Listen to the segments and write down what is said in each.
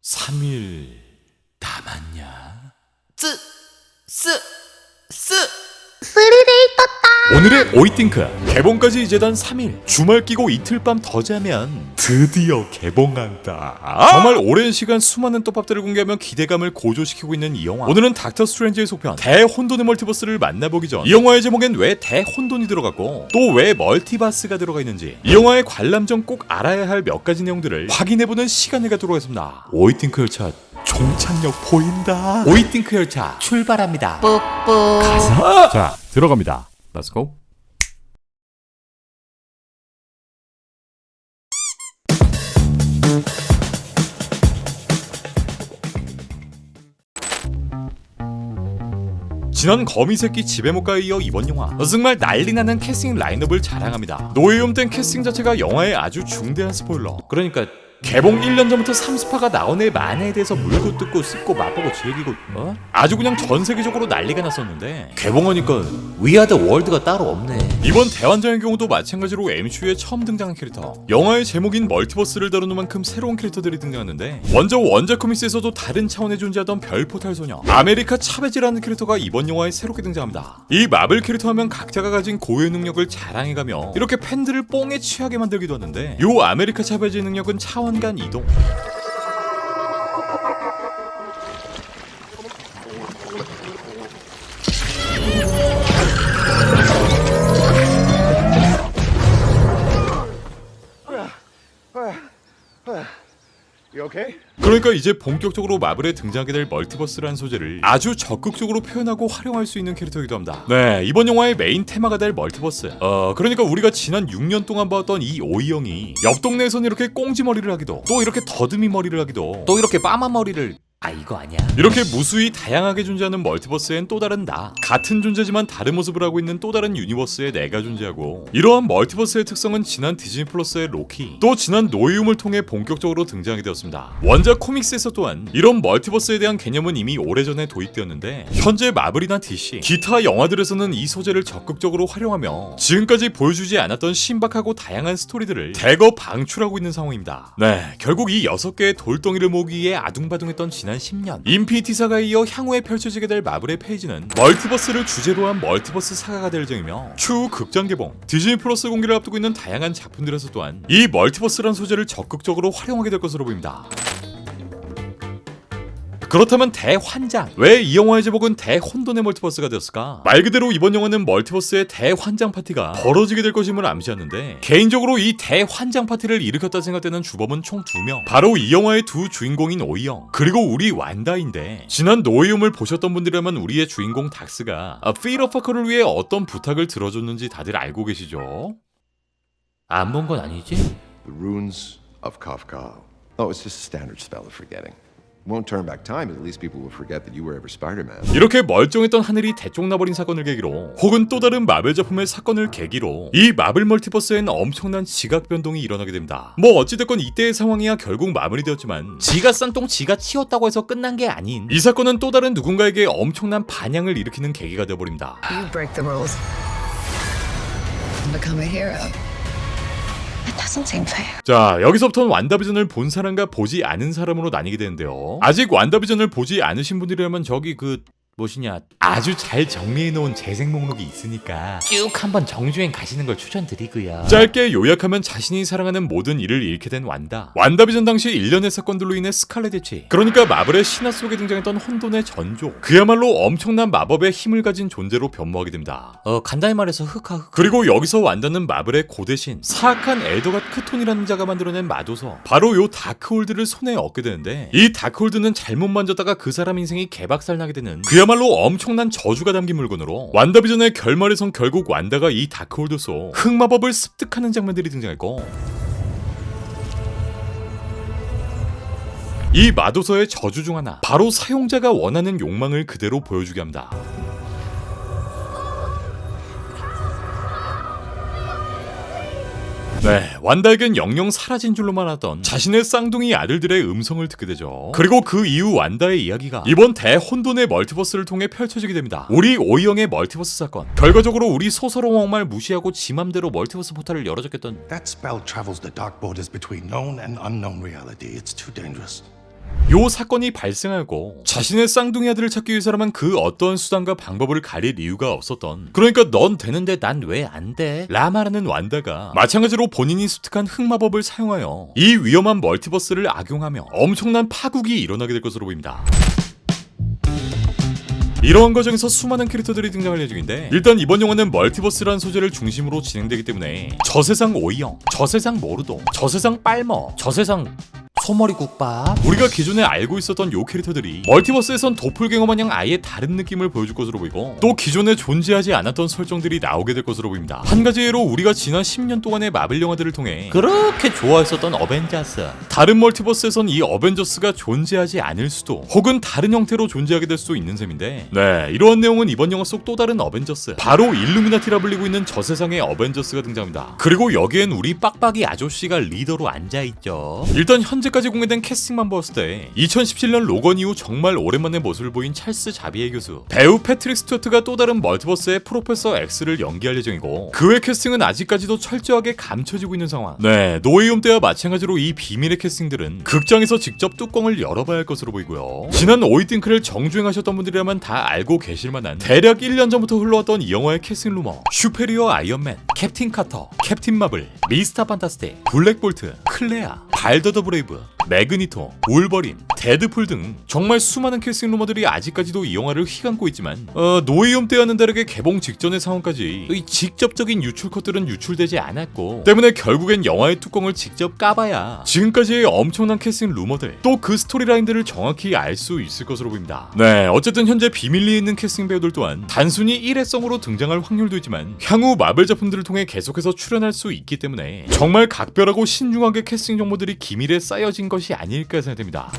3일 남았냐? 스리데이 떴다. 오늘의 오이띵크 개봉까지 이제 단 3일, 주말 끼고 이틀 밤 더 자면 드디어 개봉한다. 정말 오랜 시간 수많은 떡밥들을 공개하며 기대감을 고조시키고 있는 이 영화. 오늘은 닥터 스트레인지의 속편 대혼돈의 멀티버스를 만나보기 전 이 영화의 제목엔 왜 대혼돈이 들어갔고 또 왜 멀티버스가 들어가 있는지, 이 영화의 관람 전 꼭 알아야 할 몇 가지 내용들을 확인해보는 시간을 갖도록 하겠습니다. 오이띵크 열차 종착역 보인다. 오이띵크 열차 출발합니다. 뿌뿌. 가자. 자, 들어갑니다. Let's go. 지난 거미새끼 집에 못 가에 이어 이번 영화 정말 난리나는 캐스팅 라인업을 자랑합니다. 노예용 땐 캐스팅 자체가 영화의 아주 중대한 스포일러. 그러니까 개봉 1년 전부터 3스파가 나온 만화에 대해서 물고 뜯고 씹고 맛보고 즐기고 아주 그냥 전 세계적으로 난리가 났었는데 개봉하니까 위아더 월드가 따로 없네. 이번 대환장의 경우도 마찬가지로 MCU에 처음 등장한 캐릭터, 영화의 제목인 멀티버스를 다루는 만큼 새로운 캐릭터들이 등장하는데, 먼저 원작 코믹스에서도 다른 차원에 존재하던 별포탈 소녀 아메리카 차베지라는 캐릭터가 이번 영화에 새롭게 등장합니다. 이 마블 캐릭터 하면 각자가 가진 고유의 능력을 자랑해가며 이렇게 팬들을 뽕에 취하게 만들기도 하는데, 요 아메리카 차베지 능력은 차원간 이동. 그러니까 이제 본격적으로 마블에 등장하게 될 멀티버스라는 소재를 아주 적극적으로 표현하고 활용할 수 있는 캐릭터이기도 합니다. 네, 이번 영화의 메인 테마가 될 멀티버스. 그러니까 우리가 지난 6년 동안 봤던 이 오이영이 옆 동네에선 이렇게 꽁지 머리를 하기도, 또 이렇게 더듬이 머리를 하기도, 또 이렇게 빠마 머리를 이거 아니야. 이렇게 무수히 다양하게 존재하는 멀티버스엔 또 다른 나, 같은 존재지만 다른 모습을 하고 있는 또 다른 유니버스의 내가 존재하고, 이러한 멀티버스의 특성은 지난 디즈니 플러스의 로키, 또 지난 노이움을 통해 본격적으로 등장하게 되었습니다. 원작 코믹스에서 또한 이런 멀티버스에 대한 개념은 이미 오래전에 도입되었는데, 현재 마블이나 DC, 기타 영화들에서는 이 소재를 적극적으로 활용하며 지금까지 보여주지 않았던 신박하고 다양한 스토리들을 대거 방출하고 있는 상황입니다. 네, 결국 이 6개의 돌덩이를 모으기 위해 아둥바둥했던 지난 10년, 인피니티 사가에 이어 향후에 펼쳐지게 될 마블의 페이지는 멀티버스를 주제로 한 멀티버스 사가가 될 예정이며, 추후 극장 개봉, 디즈니 플러스 공개를 앞두고 있는 다양한 작품들에서 또한 이 멀티버스란 소재를 적극적으로 활용하게 될 것으로 보입니다. 그렇다면 대환장, 왜 이 영화의 제목은 대혼돈의 멀티버스가 되었을까? 말 그대로 이번 영화는 멀티버스의 대환장 파티가 벌어지게 될 것임을 암시하는데, 개인적으로 이 대환장 파티를 일으켰다 생각되는 주범은 총 2명, 바로 이 영화의 두 주인공인 오이영, 그리고 우리 완다인데, 지난 노이움을 보셨던 분들이라면 우리의 주인공 닥스가 피터 파커를 위해 어떤 부탁을 들어줬는지 다들 알고 계시죠? 안 본 건 아니지? The runes of Kafka. Oh, it's just a standard spell of forgetting. Won't turn back time, but at least people will forget that you were ever Spider-Man. 이렇게 멀쩡했던 하늘이 대쪽나버린 사건을 계기로, 혹은 또 다른 마블 작품의 사건을 계기로 이 마블 멀티버스엔 엄청난 지각 변동이 일어나게 됩니다. 뭐 어찌됐건 이때의 상황이야 결국 마무리되었지만, 지가 싼똥 지가 치웠다고 해서 끝난 게 아닌, 이 사건은 또 다른 누군가에게 엄청난 반향을 일으키는 계기가 되어버립니다. You break the rules and become a hero. That doesn't seem fair. 자, 여기서부터는 완다비전을 본 사람과 보지 않은 사람으로 나뉘게 되는데요. 아직 완다비전을 보지 않으신 분들이라면 저기 아주 잘 정리해놓은 재생 목록이 있으니까 쭉 한번 정주행 가시는 걸 추천드리고요. 짧게 요약하면, 자신이 사랑하는 모든 일을 잃게 된 완다비전 당시 일련의 사건들로 인해 스칼렛 위치, 그러니까 마블의 신화 속에 등장했던 혼돈의 전조, 그야말로 엄청난 마법의 힘을 가진 존재로 변모하게 됩니다. 간단히 말해서 흑화. 그리고 여기서 완다는 마블의 고대신, 사악한 엘더갓 크톤이라는 자가 만들어낸 마도서, 바로 요 다크홀드를 손에 얻게 되는데, 이 다크홀드는 잘못 만졌다가 그 사람 인생이 개박살나게 되는 그야말로 엄청난 저주가 담긴 물건으로, 완다비전의 결말에선 결국 완다가 이 다크홀드 속 흑마법을 습득하는 장면들이 등장했고, 이 마도서의 저주 중 하나, 바로 사용자가 원하는 욕망을 그대로 보여주게 합니다. 네, 완다에겐 영영 사라진 줄로만 알았던 자신의 쌍둥이 아들들의 음성을 듣게 되죠. 그리고 그 이후 완다의 이야기가 이번 대혼돈의 멀티버스를 통해 펼쳐지게 됩니다. 우리 오이영의 멀티버스 사건, 결과적으로 우리 소설의 왕말 무시하고 지 맘대로 멀티버스 포탈을 열어줬겠던, That spell travels the dark borders between known and unknown reality. It's too dangerous. 요 사건이 발생하고 자신의 쌍둥이 아들을 찾기 위해서라면 그 어떤 수단과 방법을 가릴 이유가 없었던, 그러니까 넌 되는데 난 왜 안 돼? 라마라는 완다가 마찬가지로 본인이 습득한 흑마법을 사용하여 이 위험한 멀티버스를 악용하며 엄청난 파국이 일어나게 될 것으로 보입니다. 이러한 과정에서 수많은 캐릭터들이 등장할 예정인데, 일단 이번 영화는 멀티버스라는 소재를 중심으로 진행되기 때문에 저세상 오이영, 저세상 모르도, 저세상 빨머, 저세상 소머리 국밥. 우리가 기존에 알고 있었던 요 캐릭터들이 멀티버스에선 도플갱어 마냥 아예 다른 느낌을 보여줄 것으로 보이고, 또 기존에 존재하지 않았던 설정들이 나오게 될 것으로 보입니다. 한 가지 예로 우리가 지난 10년 동안의 마블 영화들을 통해 그렇게 좋아했었던 어벤져스. 다른 멀티버스에선 이 어벤져스가 존재하지 않을 수도, 혹은 다른 형태로 존재하게 될 수도 있는 셈인데, 네, 이러한 내용은 이번 영화 속 또 다른 어벤져스, 바로 일루미나티라 불리고 있는 저세상의 어벤져스가 등장합니다. 그리고 여기엔 우리 빡빡이 아저씨가 리더로 앉아있죠. 일단 현재까지 공개된 캐스팅만 봤을 때 2017년 로건 이후 정말 오랜만에 모습을 보인 찰스 자비에 교수, 배우 패트릭 스튜어트가 또 다른 멀티버스의 프로페서 X를 연기할 예정이고, 그 외 캐스팅은 아직까지도 철저하게 감춰지고 있는 상황. 네, 노웨이홈 때와 마찬가지로 이 비밀의 캐스팅들은 극장에서 직접 뚜껑을 열어봐야 할 것으로 보이고요. 지난 오이띵크를 정주행하셨던 분들이라면 다 알고 계실 만한 대략 1년 전부터 흘러왔던 이 영화의 캐스팅 루머, 슈페리어 아이언맨, 캡틴 카터, 캡틴 마블, 미스터 판타스틱, 블랙볼트, 클레아, 발더 더 브레이브, 매그니토, 울버린, 데드풀 등 정말 수많은 캐스팅 루머들이 아직까지도 이 영화를 휘감고 있지만, 노웨이홈 때와는 다르게 개봉 직전의 상황까지 이 직접적인 유출 컷들은 유출되지 않았고, 때문에 결국엔 영화의 뚜껑을 직접 까봐야 지금까지의 엄청난 캐스팅 루머들, 또 그 스토리라인들을 정확히 알 수 있을 것으로 보입니다. 네, 어쨌든 현재 비밀리에 있는 캐스팅 배우들 또한 단순히 일회성으로 등장할 확률도 있지만 향후 마블 작품들을 통해 계속해서 출연할 수 있기 때문에 정말 각별하고 신중하게 캐스팅 정보들이 기밀에 쌓여진 것이 아닐까 생각됩니다.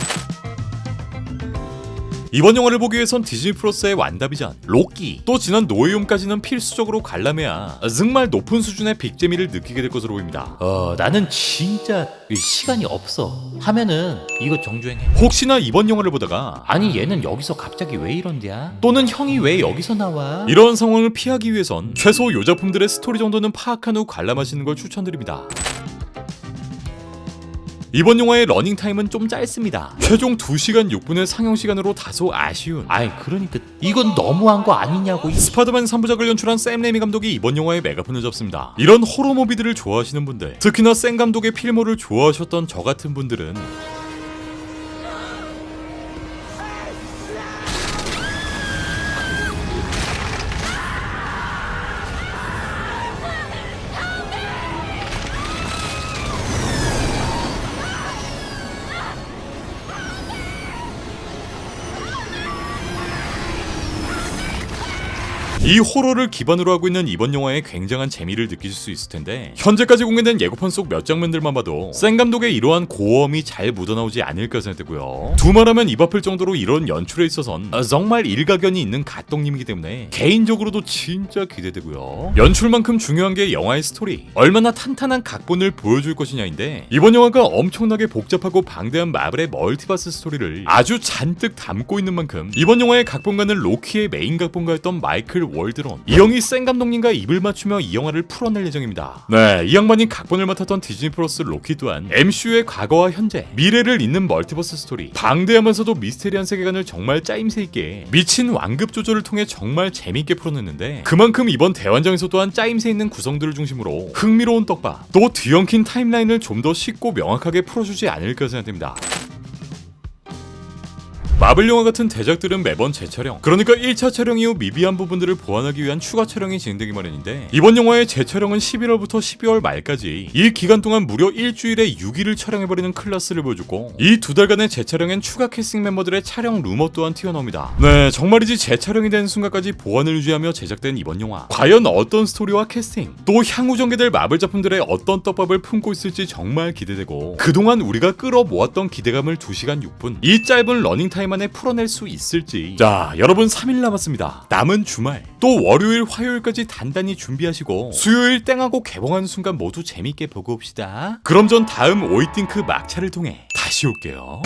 이번 영화를 보기 위해선 디즈니 플러스의 완다비전, 로키, 또 지난 노웨이홈까지는 필수적으로 관람해야 정말 높은 수준의 빅재미를 느끼게 될 것으로 보입니다. 나는 진짜 시간이 없어 하면은 이거 정주행해. 혹시나 이번 영화를 보다가 아니 얘는 여기서 갑자기 왜 이런데야? 또는 형이 왜 여기서 나와? 이런 상황을 피하기 위해선 최소 요 작품들의 스토리 정도는 파악한 후 관람하시는 걸 추천드립니다. 이번 영화의 러닝타임은 좀 짧습니다. 최종 2시간 6분의 상영시간으로 다소 아쉬운, 아이 그러니까 이건 너무한 거 아니냐고. 스파이더맨 3부작을 연출한 샘 레이미 감독이 이번 영화에 메가폰을 잡습니다. 이런 호러 무비들을 좋아하시는 분들, 특히나 샘 감독의 필모를 좋아하셨던 저 같은 분들은 이 호러를 기반으로 하고 있는 이번 영화에 굉장한 재미를 느끼실 수 있을 텐데, 현재까지 공개된 예고편 속 몇 장면들만 봐도 샘 감독의 이러한 고어음이 잘 묻어나오지 않을까 생각되고요. 두말하면 입 아플 정도로 이런 연출에 있어선 정말 일가견이 있는 가똥님이기 때문에 개인적으로도 진짜 기대되고요. 연출만큼 중요한 게 영화의 스토리, 얼마나 탄탄한 각본을 보여줄 것이냐인데, 이번 영화가 엄청나게 복잡하고 방대한 마블의 멀티버스 스토리를 아주 잔뜩 담고 있는 만큼 이번 영화의 각본가는 로키의 메인 각본가였던 마이클 월드론, 이 형이 샘 감독님과 입을 맞추며 이 영화를 풀어낼 예정입니다. 네, 이 양반이 각본을 맡았던 디즈니 플러스 로키 또한 MCU의 과거와 현재, 미래를 잇는 멀티버스 스토리, 방대하면서도 미스테리한 세계관을 정말 짜임새 있게 미친 완급 조절을 통해 정말 재밌게 풀어냈는데, 그만큼 이번 대환장에서 또한 짜임새 있는 구성들을 중심으로 흥미로운 떡밥, 또 뒤엉킨 타임라인을 좀 더 쉽고 명확하게 풀어주지 않을까 생각됩니다. 마블 영화 같은 대작들은 매번 재촬영, 그러니까 1차 촬영 이후 미비한 부분들을 보완하기 위한 추가 촬영이 진행되기 마련인데, 이번 영화의 재촬영은 11월부터 12월 말까지 이 기간 동안 무려 일주일에 6일을 촬영해버리는 클래스를 보여줬고, 이 2달간의 재촬영엔 추가 캐스팅 멤버들의 촬영 루머 또한 튀어나옵니다. 네, 정말이지 재촬영이 되는 순간까지 보완을 유지하며 제작된 이번 영화, 과연 어떤 스토리와 캐스팅, 또 향후 전개될 마블 작품들의 어떤 떡밥을 품고 있을지 정말 기대되고, 그동안 우리가 끌어모았던 기대감을 2시간 6분 이 짧은 러닝타임 만에 풀어낼 수 있을지. 자, 여러분 3일 남았습니다. 남은 주말, 또 월요일, 화요일까지 단단히 준비하시고 수요일 땡하고 개봉하는 순간 모두 재밌게 보고 옵시다. 그럼 전 다음 오이띵크 막차를 통해 다시 올게요.